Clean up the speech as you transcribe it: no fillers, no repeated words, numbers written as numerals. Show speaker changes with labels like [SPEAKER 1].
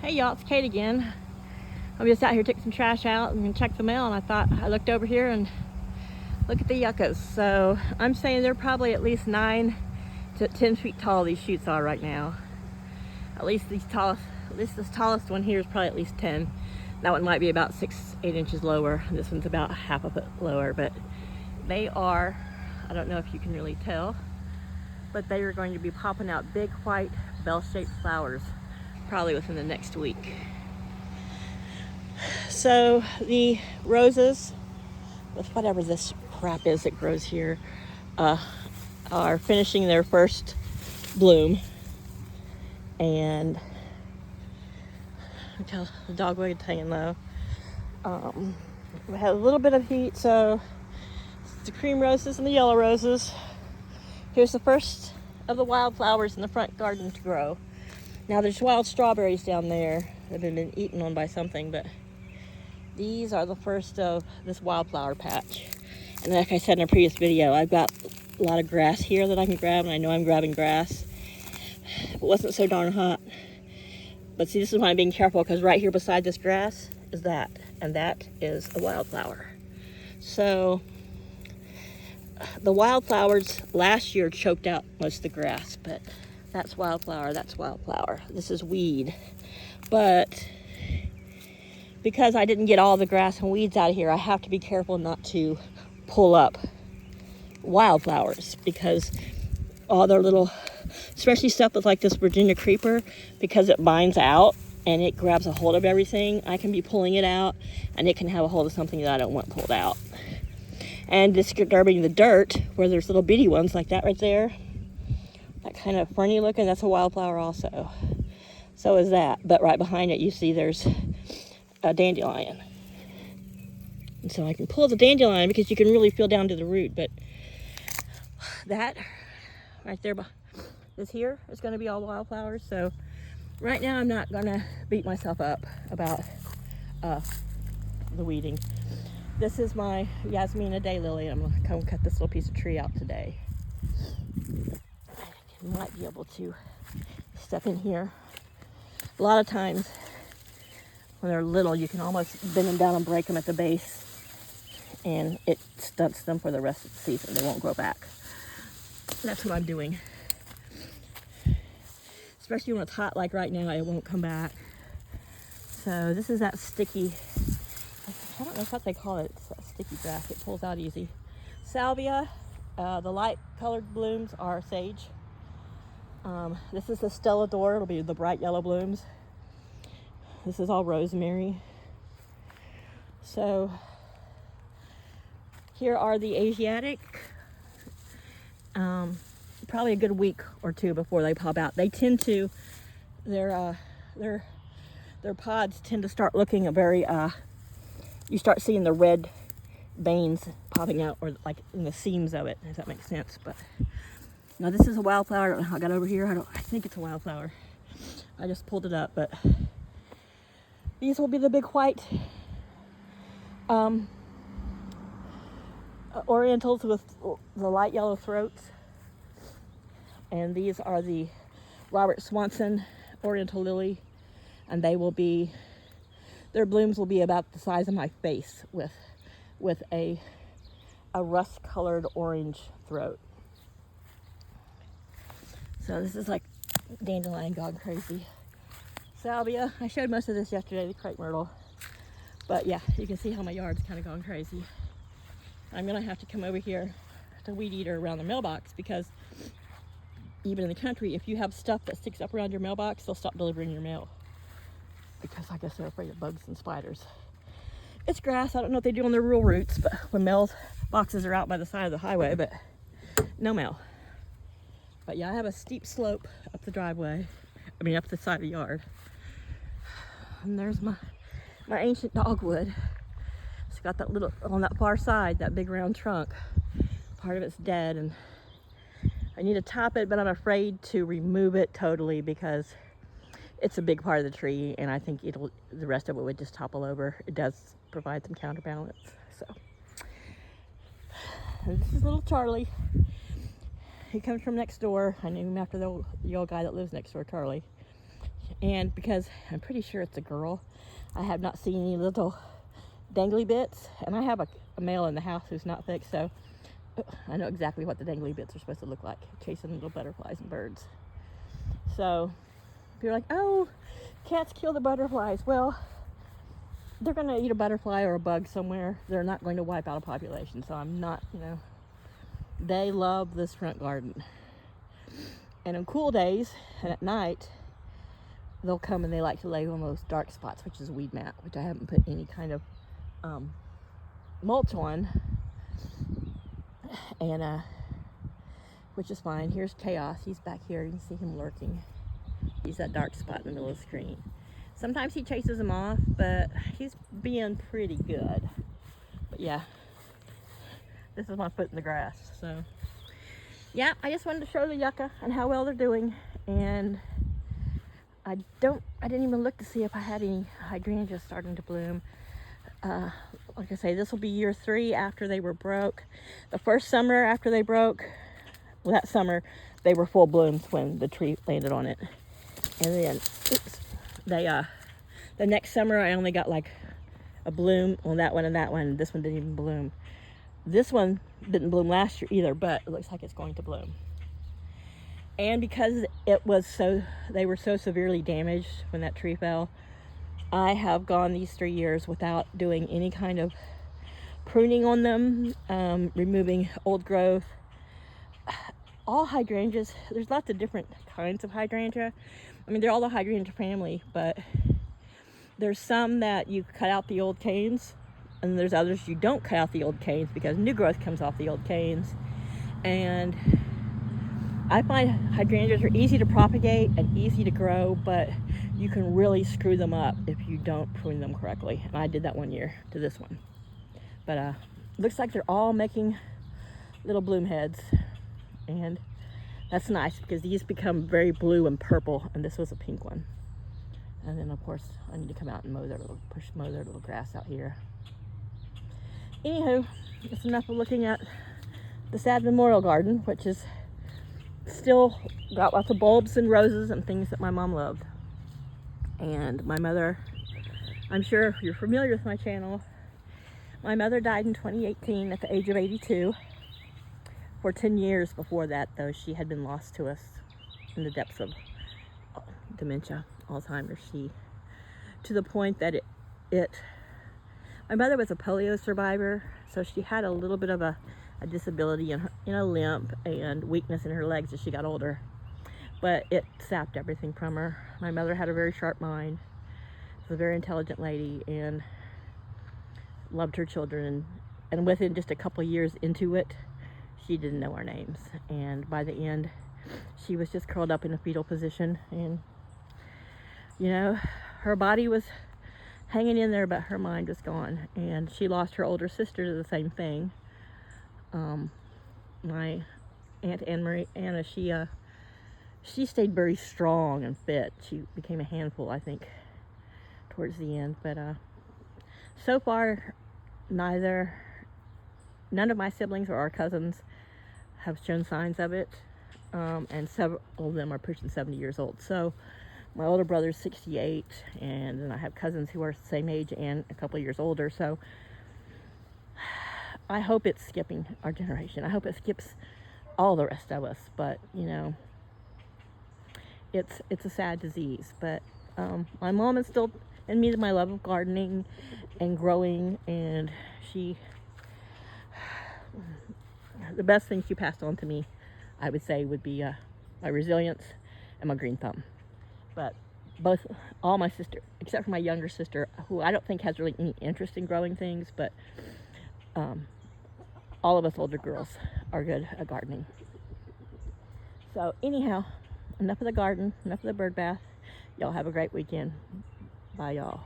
[SPEAKER 1] Hey y'all, it's Kate again. I'm just out here taking some trash out and check the mail, and I looked over here and look at the yuccas. So I'm saying they're probably at least 9 to 10 feet tall, these shoots are right now. At least this tallest one here is probably at least 10. That one might be about 6-8 inches lower. This one's about half a foot lower, but they are, I don't know if you can really tell, but they are going to be popping out big white bell-shaped flowers probably within the next week. So the roses, with whatever this crap is that grows here, are finishing their first bloom. And tell the dog was hanging low. We had a little bit of heat, so it's the cream roses and the yellow roses. Here's the first of the wildflowers in the front garden to grow. Now there's wild strawberries down there that have been eaten on by something, but these are the first of this wildflower patch. And like I said in a previous video, I've got a lot of grass here that I can grab, and I know I'm grabbing grass. It wasn't so darn hot. But see, this is why I'm being careful, because right here beside this grass is that, and that is a wildflower. So the wildflowers last year choked out most of the grass, but that's wildflower, that's wildflower. This is weed. But because I didn't get all the grass and weeds out of here, I have to be careful not to pull up wildflowers, because all their little, especially stuff with like this Virginia creeper, because it binds out and it grabs a hold of everything, I can be pulling it out and it can have a hold of something that I don't want pulled out. And disturbing the dirt where there's little bitty ones like that right there, that kind of ferny looking, that's a wildflower also. So is that, but right behind it you see there's a dandelion. And so I can pull the dandelion because you can really feel down to the root, but that right there, this here is going to be all wildflowers. So right now I'm not going to beat myself up about the weeding. This is my Yasmina daylily. I'm going to come cut this little piece of tree out today. I might be able to step in here. A lot of times when they're little, you can almost bend them down and break them at the base, and it stunts them for the rest of the season. They won't grow back. That's what I'm doing. Especially when it's hot like right now, it won't come back. So this is that sticky, I don't know what they call it. It's that sticky grass. It pulls out easy. Salvia, the light colored blooms are sage. This is the Stella d'Or. It'll be the bright yellow blooms. This is all rosemary. So here are the Asiatic. Probably a good week or two before they pop out. They tend to, their pods tend to start looking very, you start seeing the red veins popping out, or like in the seams of it, if that makes sense. But now this is a wildflower. I don't know how I got over here. I think it's a wildflower. I just pulled it up, but these will be the big white orientals with the light yellow throats. And these are the Robert Swanson oriental lily, and their blooms will be about the size of my face with a rust colored orange throat. So this is like dandelion gone crazy. Salvia, I showed most of this yesterday, the crepe myrtle. But yeah, you can see how my yard's kind of gone crazy. I'm gonna have to come over here to weed eater around the mailbox, because even in the country, if you have stuff that sticks up around your mailbox, they'll stop delivering your mail, because I guess they're afraid of bugs and spiders. It's grass. I don't know what they do on their rural routes, but when mail boxes are out by the side of the highway, but no mail. But yeah, I have a steep slope up the driveway. Up the side of the yard. And there's my ancient dogwood. It's got that little, on that far side, that big round trunk. Part of it's dead, and I need to top it, but I'm afraid to remove it totally because it's a big part of the tree, and I think the rest of it would just topple over. It does provide some counterbalance. So, and this is little Charlie. He comes from next door. I knew him after the old guy that lives next door, Charlie. And because I'm pretty sure it's a girl, I have not seen any little dangly bits. And I have a male in the house who's not fixed, so I know exactly what the dangly bits are supposed to look like, chasing little butterflies and birds. So if you're like, oh, cats kill the butterflies. Well, they're going to eat a butterfly or a bug somewhere. They're not going to wipe out a population. So I'm not, they love this front garden. And on cool days and at night, they'll come and they like to lay on those dark spots, which is a weed mat, which I haven't put any kind of mulch on. And which is fine. Here's Chaos. He's back here. You can see him lurking. He's that dark spot in the middle of the screen. Sometimes he chases them off, but he's being pretty good. But yeah, this is my foot in the grass. So yeah, I just wanted to show the yucca and how well they're doing. And I didn't even look to see if I had any hydrangeas starting to bloom. Like I say, this will be year 3 after they were broke. The first summer after they broke, well, that summer they were full blooms when the tree landed on it. And then, the next summer I only got like a bloom on that one and that one. This one didn't even bloom. This one didn't bloom last year either, but it looks like it's going to bloom. And because they were so severely damaged when that tree fell, I have gone these 3 years without doing any kind of pruning on them, removing old growth. All hydrangeas, there's lots of different kinds of hydrangea. I mean, they're all the hydrangea family, but there's some that you cut out the old canes, and there's others you don't cut out the old canes because new growth comes off the old canes. And I find hydrangeas are easy to propagate and easy to grow, but you can really screw them up if you don't prune them correctly. And I did that one year to this one. But looks like they're all making little bloom heads. And that's nice because these become very blue and purple, and this was a pink one. And then of course I need to come out and mow their little grass out here. Anywho, it's enough of looking at the sad memorial garden, which is still got lots of bulbs and roses and things that my mom loved. And my mother, I'm sure if you're familiar with my channel, my mother died in 2018 at the age of 82. For 10 years before that, though, she had been lost to us in the depths of dementia, Alzheimer's. To the point that my mother was a polio survivor, so she had a little bit of a disability in a limp and weakness in her legs as she got older. But it sapped everything from her. My mother had a very sharp mind, was a very intelligent lady, and loved her children. And within just a couple of years into it, she didn't know our names. And by the end, she was just curled up in a fetal position. And, her body was hanging in there, but her mind was gone. And she lost her older sister to the same thing. My Aunt Anna, she stayed very strong and fit. She became a handful, I think, towards the end. But so far, none of my siblings or our cousins have shown signs of it, and several of them are pushing 70 years old. So my older brother's 68, and then I have cousins who are the same age and a couple of years older. So I hope it's skipping our generation. I hope it skips all the rest of us. But it's a sad disease. But my mom instilled in me my love of gardening and growing, and the best thing she passed on to me, I would say, would be my resilience and my green thumb. But all my sister, except for my younger sister, who I don't think has really any interest in growing things, but all of us older girls are good at gardening. So anyhow, enough of the garden, enough of the bird bath. Y'all have a great weekend. Bye, y'all.